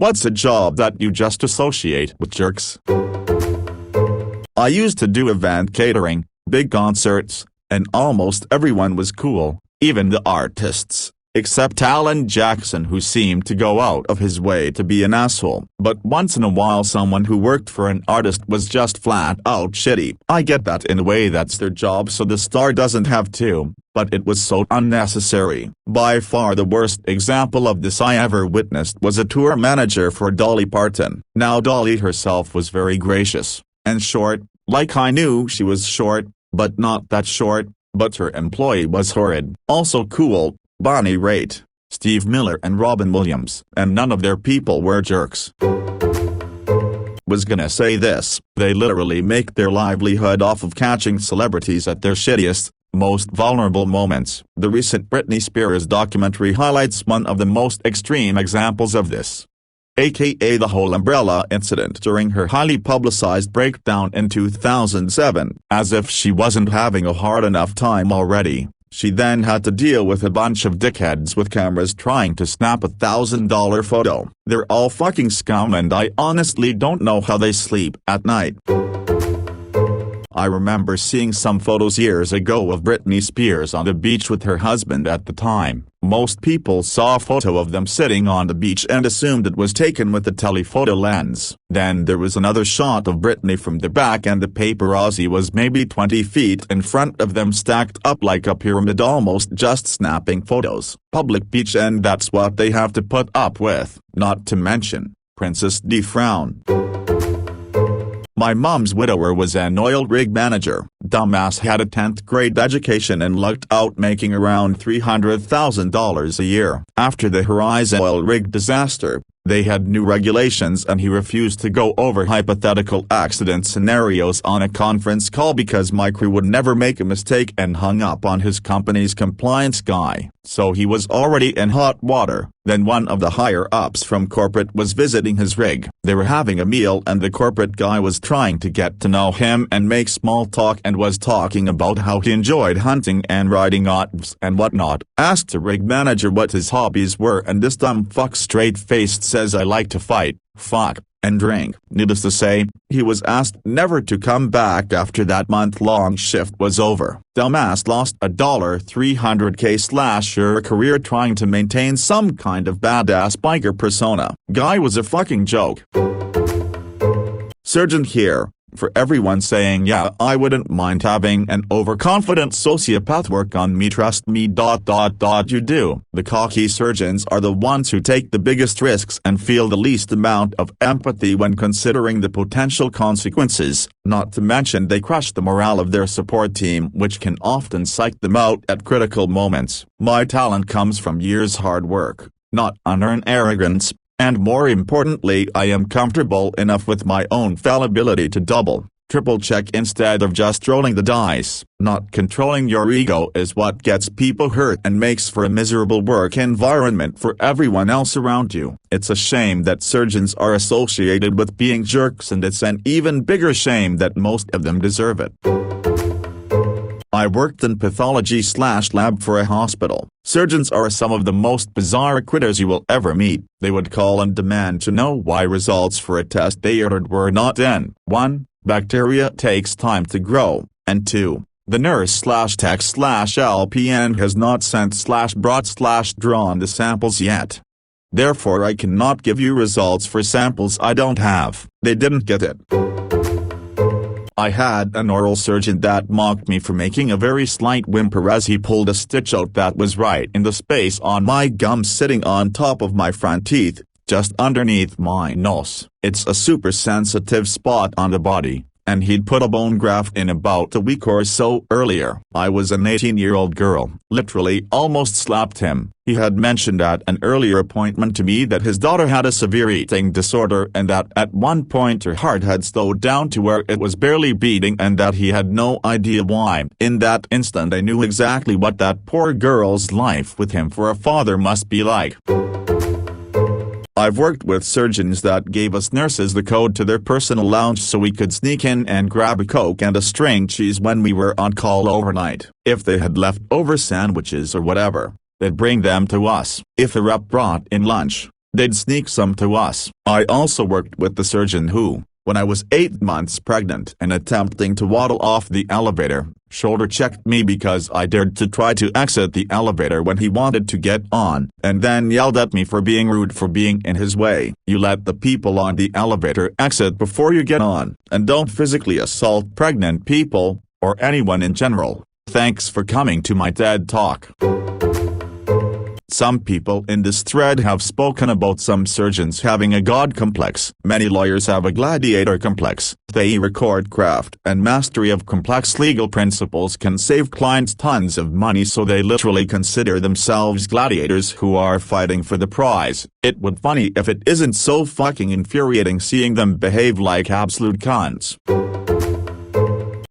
What's a job that you just associate with jerks? I used to do event catering, big concerts, and almost everyone was cool, even the artists, except Alan Jackson, who seemed to go out of his way to be an asshole. But once in a while someone who worked for an artist was just flat out shitty. I get that in a way that's their job, so the star doesn't have to, but it was so unnecessary. By far the worst example of this I ever witnessed was a tour manager for Dolly Parton. Now Dolly herself was very gracious, and short, like I knew she was short, but not that short, but her employee was horrid. Also cool, Bonnie Raitt, Steve Miller and Robin Williams, and none of their people were jerks. Was gonna say this, they literally make their livelihood off of catching celebrities at their shittiest, most vulnerable moments. The recent Britney Spears documentary highlights one of the most extreme examples of this, aka the whole umbrella incident during her highly publicized breakdown in 2007. As if she wasn't having a hard enough time already, she then had to deal with a bunch of dickheads with cameras trying to snap $1,000 photo. They're all fucking scum, and I honestly don't know how they sleep at night. I remember seeing some photos years ago of Britney Spears on the beach with her husband at the time. Most people saw a photo of them sitting on the beach and assumed it was taken with a telephoto lens. Then there was another shot of Britney from the back, and the paparazzi was maybe 20 feet in front of them, stacked up like a pyramid, almost just snapping photos. Public beach, and that's what they have to put up with. Not to mention, Princess Di frown. My mom's widower was an oil rig manager. Dumbass had a 10th grade education and lucked out making around $300,000 a year. After the Horizon oil rig disaster, they had new regulations and he refused to go over hypothetical accident scenarios on a conference call because my crew would never make a mistake, and hung up on his company's compliance guy. So he was already in hot water. Then one of the higher-ups from corporate was visiting his rig. They were having a meal and the corporate guy was trying to get to know him and make small talk, and was talking about how he enjoyed hunting and riding autos and whatnot. Asked the rig manager what his hobbies were, and this dumb fuck straight-faced says, "I like to fight, fuck, and drink." Needless to say, he was asked never to come back after that month-long shift was over. Dumbass lost a $300K/year career trying to maintain some kind of badass biker persona. Guy was a fucking joke. Surgeon here. For everyone saying yeah, I wouldn't mind having an overconfident sociopath work on me, trust me. You do. The cocky surgeons are the ones who take the biggest risks and feel the least amount of empathy when considering the potential consequences, not to mention they crush the morale of their support team, which can often psych them out at critical moments. My talent comes from years' hard work, not unearned arrogance. And more importantly, I am comfortable enough with my own fallibility to double, triple check instead of just rolling the dice. Not controlling your ego is what gets people hurt and makes for a miserable work environment for everyone else around you. It's a shame that surgeons are associated with being jerks, and it's an even bigger shame that most of them deserve it. I worked in pathology/lab for a hospital. Surgeons are some of the most bizarre critters you will ever meet. They would call and demand to know why results for a test they ordered were not in. 1. Bacteria takes time to grow, and 2. The nurse/tech/LPN has not sent/brought/drawn the samples yet. Therefore I cannot give you results for samples I don't have. They didn't get it. I had an oral surgeon that mocked me for making a very slight whimper as he pulled a stitch out that was right in the space on my gum sitting on top of my front teeth, just underneath my nose. It's a super sensitive spot on the body, and he'd put a bone graft in about a week or so earlier. I was an 18-year-old girl, literally almost slapped him. He had mentioned at an earlier appointment to me that his daughter had a severe eating disorder and that at one point her heart had slowed down to where it was barely beating, and that he had no idea why. In that instant I knew exactly what that poor girl's life with him for a father must be like. I've worked with surgeons that gave us nurses the code to their personal lounge so we could sneak in and grab a Coke and a string cheese when we were on call overnight. If they had leftover sandwiches or whatever, they'd bring them to us. If a rep brought in lunch, they'd sneak some to us. I also worked with the surgeon who, when I was 8 months pregnant and attempting to waddle off the elevator, shoulder-checked me because I dared to try to exit the elevator when he wanted to get on, and then yelled at me for being rude for being in his way. You let the people on the elevator exit before you get on, and don't physically assault pregnant people, or anyone in general. Thanks for coming to my TED Talk. Some people in this thread have spoken about some surgeons having a god complex. Many lawyers have a gladiator complex. They record craft and mastery of complex legal principles can save clients tons of money, so they literally consider themselves gladiators who are fighting for the prize. It would be funny if it isn't so fucking infuriating seeing them behave like absolute cunts.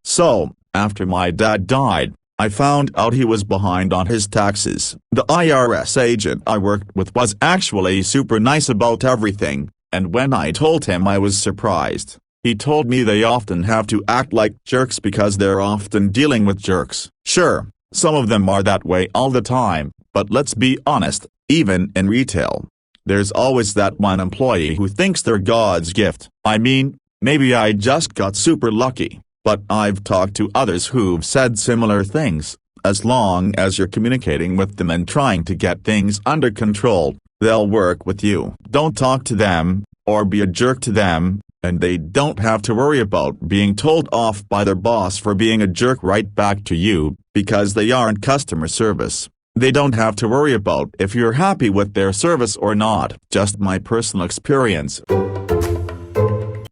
So, after my dad died, I found out he was behind on his taxes. The IRS agent I worked with was actually super nice about everything, and when I told him I was surprised. He told me they often have to act like jerks because they're often dealing with jerks. Sure, some of them are that way all the time, but let's be honest, even in retail, there's always that one employee who thinks they're God's gift. I mean, maybe I just got super lucky. But I've talked to others who've said similar things. As long as you're communicating with them and trying to get things under control, they'll work with you. Don't talk to them, or be a jerk to them, and they don't have to worry about being told off by their boss for being a jerk right back to you, because they aren't customer service. They don't have to worry about if you're happy with their service or not. Just my personal experience.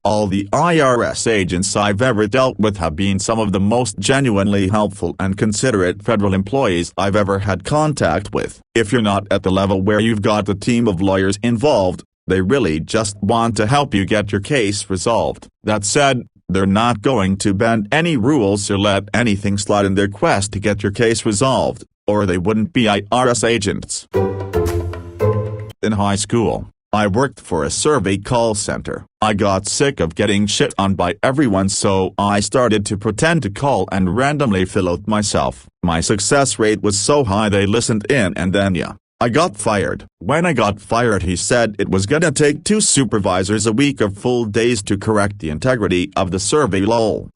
All the IRS agents I've ever dealt with have been some of the most genuinely helpful and considerate federal employees I've ever had contact with. If you're not at the level where you've got a team of lawyers involved, they really just want to help you get your case resolved. That said, they're not going to bend any rules or let anything slide in their quest to get your case resolved, or they wouldn't be IRS agents. In high school, I worked for a survey call center. I got sick of getting shit on by everyone, so I started to pretend to call and randomly fill out myself. My success rate was so high they listened in, and then I got fired. When I got fired, he said it was gonna take 2 supervisors a week of full days to correct the integrity of the survey. Lol.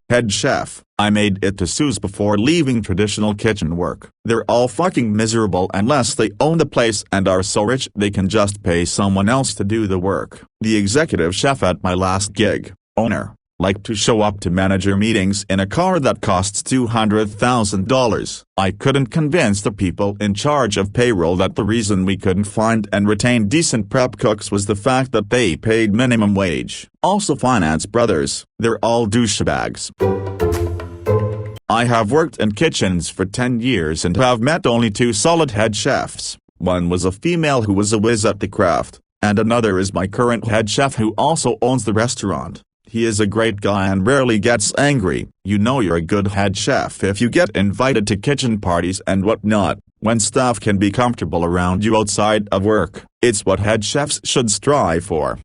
Head chef. I made it to Sue's before leaving traditional kitchen work. They're all fucking miserable unless they own the place and are so rich they can just pay someone else to do the work. The executive chef at my last gig, owner, liked to show up to manager meetings in a car that costs $200,000. I couldn't convince the people in charge of payroll that the reason we couldn't find and retain decent prep cooks was the fact that they paid minimum wage. Also finance brothers, they're all douchebags. I have worked in kitchens for 10 years and have met only 2 solid head chefs. One was a female who was a whiz at the craft, and another is my current head chef who also owns the restaurant. He is a great guy and rarely gets angry. You know you're a good head chef if you get invited to kitchen parties and whatnot, when staff can be comfortable around you outside of work. It's what head chefs should strive for.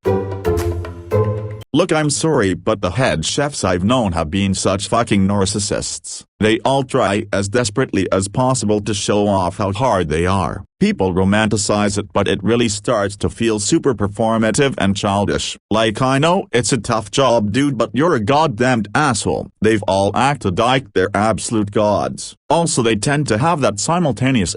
Look, I'm sorry, but the head chefs I've known have been such fucking narcissists. They all try as desperately as possible to show off how hard they are. People romanticize it, but it really starts to feel super performative and childish. Like, I know it's a tough job, dude, but you're a goddamned asshole. They've all acted like they're absolute gods. Also, they tend to have that simultaneous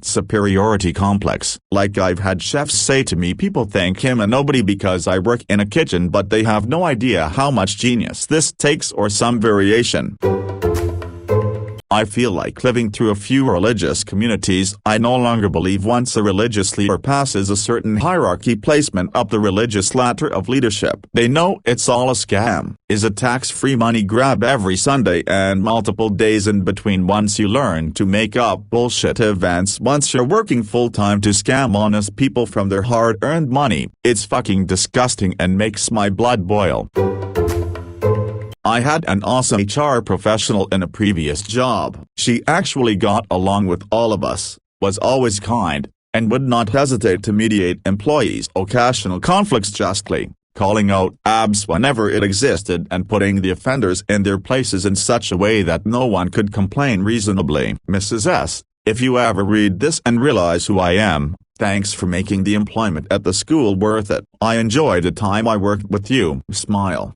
superiority complex. Like, I've had chefs say to me people think him a nobody because I work in a kitchen, but they have no idea how much genius this takes or some variation. I feel like living through a few religious communities. I no longer believe once a religious leader passes a certain hierarchy placement up the religious ladder of leadership, they know it's all a scam, is a tax-free money grab every Sunday and multiple days in between. Once you learn to make up bullshit events once you're working full-time to scam honest people from their hard-earned money, it's fucking disgusting and makes my blood boil. I had an awesome HR professional in a previous job. She actually got along with all of us, was always kind, and would not hesitate to mediate employees' occasional conflicts justly, calling out abs whenever it existed and putting the offenders in their places in such a way that no one could complain reasonably. Mrs. S., If you ever read this and realize who I am, thanks for making the employment at the school worth it. I enjoyed the time I worked with you. Smile.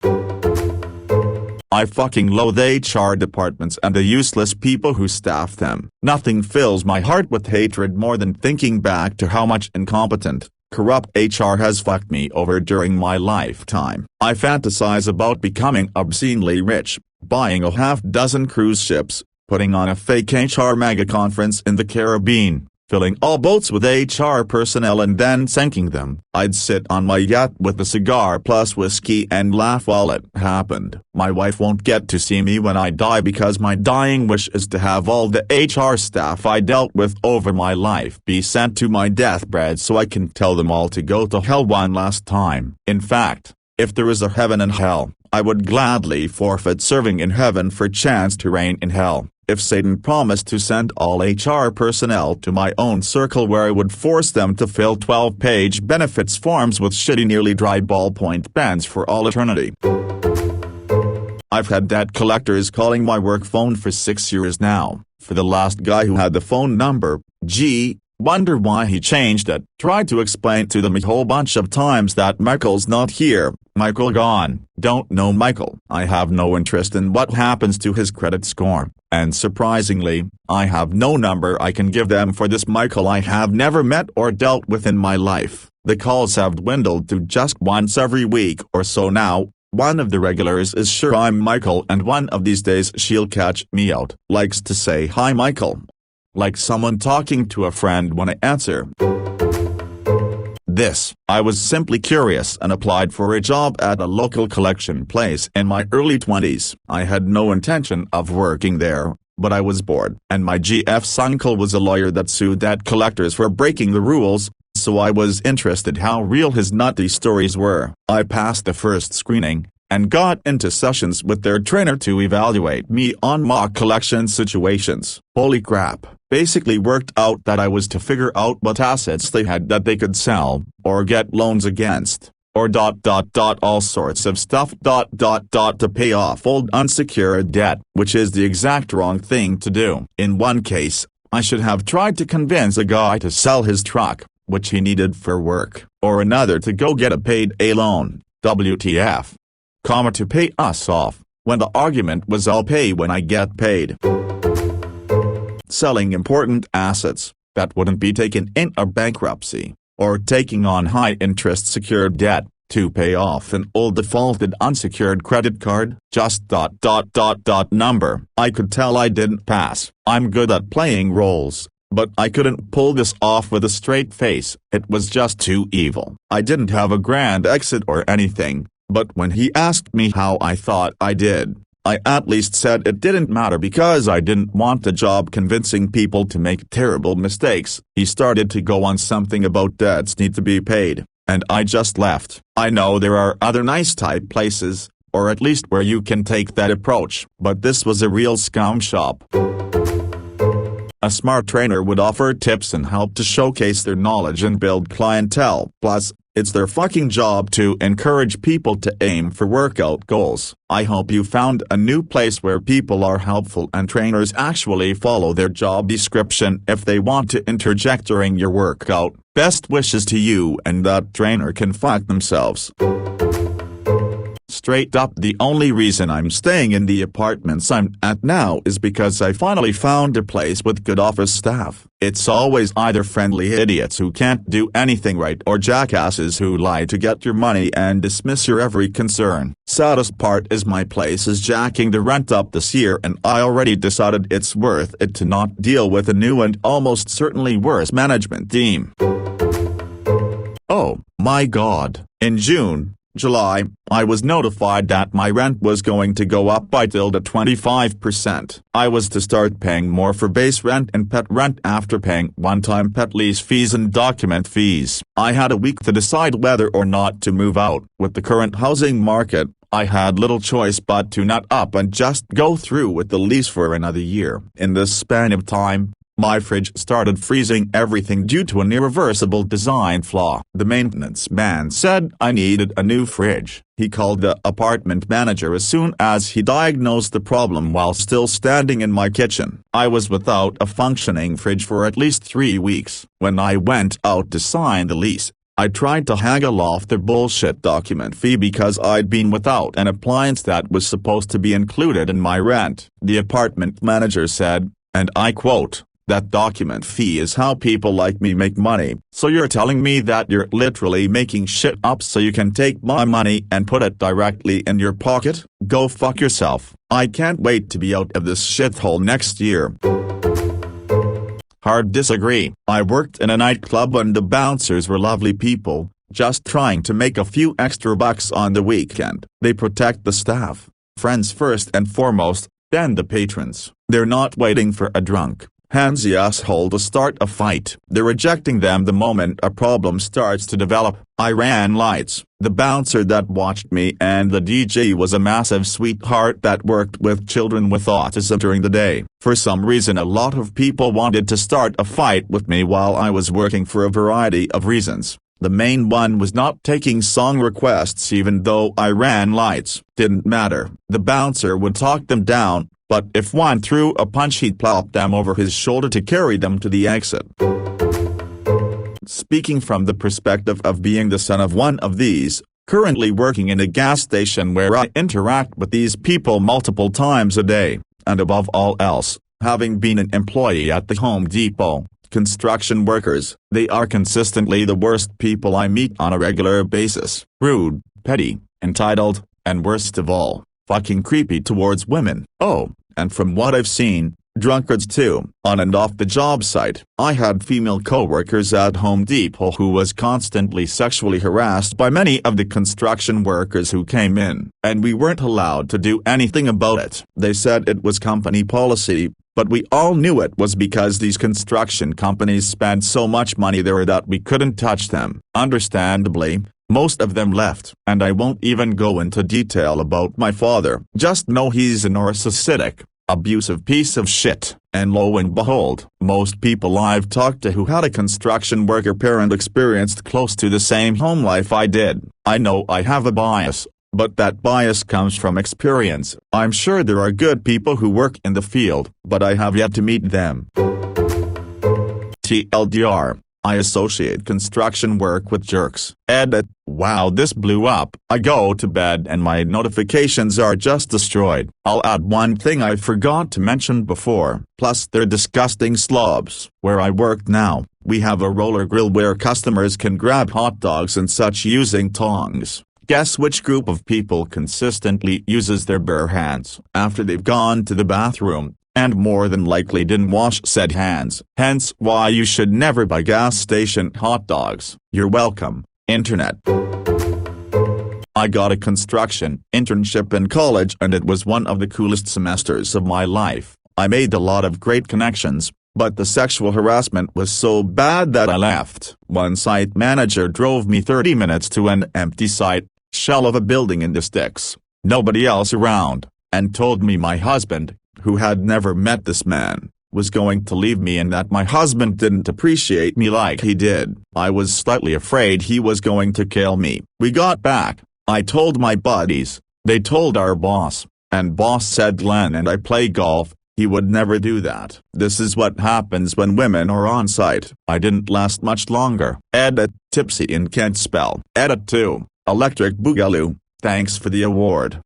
I fucking loathe HR departments and the useless people who staff them. Nothing fills my heart with hatred more than thinking back to how much incompetent, corrupt HR has fucked me over during my lifetime. I fantasize about becoming obscenely rich, buying a half-dozen cruise ships, putting on a fake HR mega conference in the Caribbean, filling all boats with HR personnel and then sinking them. I'd sit on my yacht with a cigar plus whiskey and laugh while it happened. My wife won't get to see me when I die because my dying wish is to have all the HR staff I dealt with over my life be sent to my deathbed so I can tell them all to go to hell one last time. In fact, if there is a heaven and hell, I would gladly forfeit serving in heaven for chance to reign in hell. If Satan promised to send all HR personnel to my own circle where I would force them to fill 12-page benefits forms with shitty nearly dry ballpoint pens for all eternity. I've had debt collectors calling my work phone for 6 years now. For the last guy who had the phone number, gee, wonder why he changed it. Tried to explain to them a whole bunch of times that Michael's not here, Michael gone. Don't know Michael. I have no interest in what happens to his credit score. And surprisingly, I have no number I can give them for this Michael I have never met or dealt with in my life. The calls have dwindled to just once every week or so now. One of the regulars is sure I'm Michael and one of these days she'll catch me out. Likes to say hi Michael. Like someone talking to a friend when I answer. I was simply curious and applied for a job at a local collection place in my early 20s. I had no intention of working there, but I was bored. And my GF's uncle was a lawyer that sued debt collectors for breaking the rules, so I was interested how real his nutty stories were. I passed the first screening, and got into sessions with their trainer to evaluate me on mock collection situations. Holy crap. Basically worked out that I was to figure out what assets they had that they could sell, or get loans against, or all sorts of stuff to pay off old unsecured debt, which is the exact wrong thing to do. In one case, I should have tried to convince a guy to sell his truck, which he needed for work, or another to go get a payday loan, WTF, to pay us off, when the argument was I'll pay when I get paid. Selling important assets that wouldn't be taken in a bankruptcy, or taking on high-interest secured debt to pay off an old defaulted unsecured credit card. Just number. I could tell I didn't pass. I'm good at playing roles, but I couldn't pull this off with a straight face. It was just too evil. I didn't have a grand exit or anything, but when he asked me how I thought I did, I at least said it didn't matter because I didn't want the job convincing people to make terrible mistakes. He started to go on something about debts need to be paid, and I just left. I know there are other nice type places, or at least where you can take that approach, but this was a real scum shop. A smart trainer would offer tips and help to showcase their knowledge and build clientele. Plus, it's their fucking job to encourage people to aim for workout goals. I hope you found a new place where people are helpful and trainers actually follow their job description if they want to interject during your workout. Best wishes to you and that trainer can fuck themselves. Straight up, the only reason I'm staying in the apartments I'm at now is because I finally found a place with good office staff. It's always either friendly idiots who can't do anything right or jackasses who lie to get your money and dismiss your every concern. Saddest part is my place is jacking the rent up this year and I already decided it's worth it to not deal with a new and almost certainly worse management team. Oh, my God. In July, I was notified that my rent was going to go up by till 25%. I was to start paying more for base rent and pet rent after paying one-time pet lease fees and document fees. I had a week to decide whether or not to move out. With the current housing market, I had little choice but to nut up and just go through with the lease for another year. In this span of time, My fridge started freezing everything due to an irreversible design flaw. The maintenance man said I needed a new fridge. He called the apartment manager as soon as he diagnosed the problem while still standing in my kitchen. I was without a functioning fridge for at least 3 weeks. When I went out to sign the lease, I tried to haggle off the bullshit document fee because I'd been without an appliance that was supposed to be included in my rent. The apartment manager said, and I quote, "That document fee is how people like me make money. So you're telling me that you're literally making shit up so you can take my money and put it directly in your pocket? Go fuck yourself. I can't wait to be out of this shithole next year." Hard disagree. I worked in a nightclub and the bouncers were lovely people, just trying to make a few extra bucks on the weekend. They protect the staff, friends first and foremost, then the patrons. They're not waiting for a drunk, handsy asshole to start a fight. They're rejecting them the moment a problem starts to develop. I ran lights. The bouncer that watched me and the DJ was a massive sweetheart that worked with children with autism during the day. For some reason a lot of people wanted to start a fight with me while I was working for a variety of reasons. The main one was not taking song requests even though I ran lights. Didn't matter. The bouncer would talk them down, but if one threw a punch he'd plop them over his shoulder to carry them to the exit. Speaking from the perspective of being the son of one of these, currently working in a gas station where I interact with these people multiple times a day, and above all else, having been an employee at the Home Depot, construction workers, they are consistently the worst people I meet on a regular basis. Rude, petty, entitled, and worst of all, fucking creepy towards women. Oh, and from what I've seen, drunkards too. On and off the job site, I had female co-workers at Home Depot who was constantly sexually harassed by many of the construction workers who came in, and we weren't allowed to do anything about it. They said it was company policy, but we all knew it was because these construction companies spent so much money there that we couldn't touch them. Understandably, most of them left. And I won't even go into detail about my father. Just know he's a narcissistic, abusive piece of shit. And lo and behold, most people I've talked to who had a construction worker parent experienced close to the same home life I did. I know I have a bias, but that bias comes from experience. I'm sure there are good people who work in the field, but I have yet to meet them. TLDR, I associate construction work with jerks. Edit. Wow, this blew up. I go to bed and my notifications are just destroyed. I'll add one thing I forgot to mention before. Plus they're disgusting slobs. Where I work now, we have a roller grill where customers can grab hot dogs and such using tongs. Guess which group of people consistently uses their bare hands after they've gone to the bathroom, and more than likely didn't wash said hands. Hence why you should never buy gas station hot dogs. You're welcome, Internet. I got a construction internship in college and it was one of the coolest semesters of my life. I made a lot of great connections, but the sexual harassment was so bad that I left. One site manager drove me 30 minutes to an empty site, shell of a building in the sticks, nobody else around, and told me my husband, who had never met this man, was going to leave me and that my husband didn't appreciate me like he did. I was slightly afraid he was going to kill me. We got back, I told my buddies, they told our boss, and boss said Glenn and I play golf, he would never do that. This is what happens when women are on site. I didn't last much longer. Edit, tipsy and can't spell. Edit 2, electric boogaloo, thanks for the award.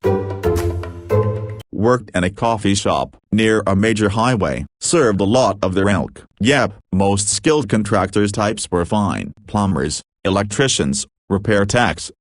Worked in a coffee shop near a major highway, served a lot of their ilk. Yep, most skilled contractors types were fine. Plumbers, electricians, repair techs.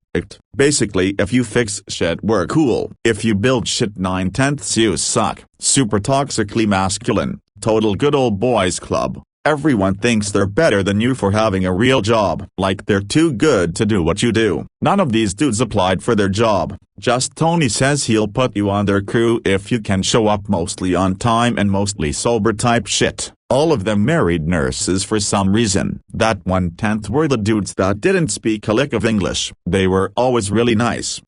Basically if you fix shit we're cool. If you build shit 9/10 you suck. Super toxically masculine, total good old boys club. Everyone thinks they're better than you for having a real job. Like they're too good to do what you do. None of these dudes applied for their job. Just Tony says he'll put you on their crew if you can show up mostly on time and mostly sober type shit. All of them married nurses for some reason. That 1/10 were the dudes that didn't speak a lick of English. They were always really nice.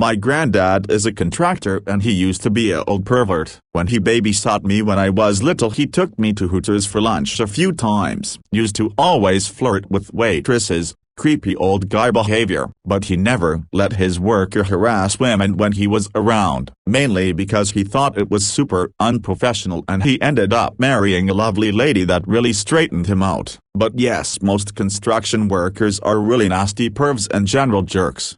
My granddad is a contractor and he used to be a old pervert. When he babysat me when I was little, he took me to Hooters for lunch a few times. Used to always flirt with waitresses. Creepy old guy behavior. But he never let his worker harass women when he was around, mainly because he thought it was super unprofessional, and he ended up marrying a lovely lady that really straightened him out. But yes, most construction workers are really nasty pervs and general jerks.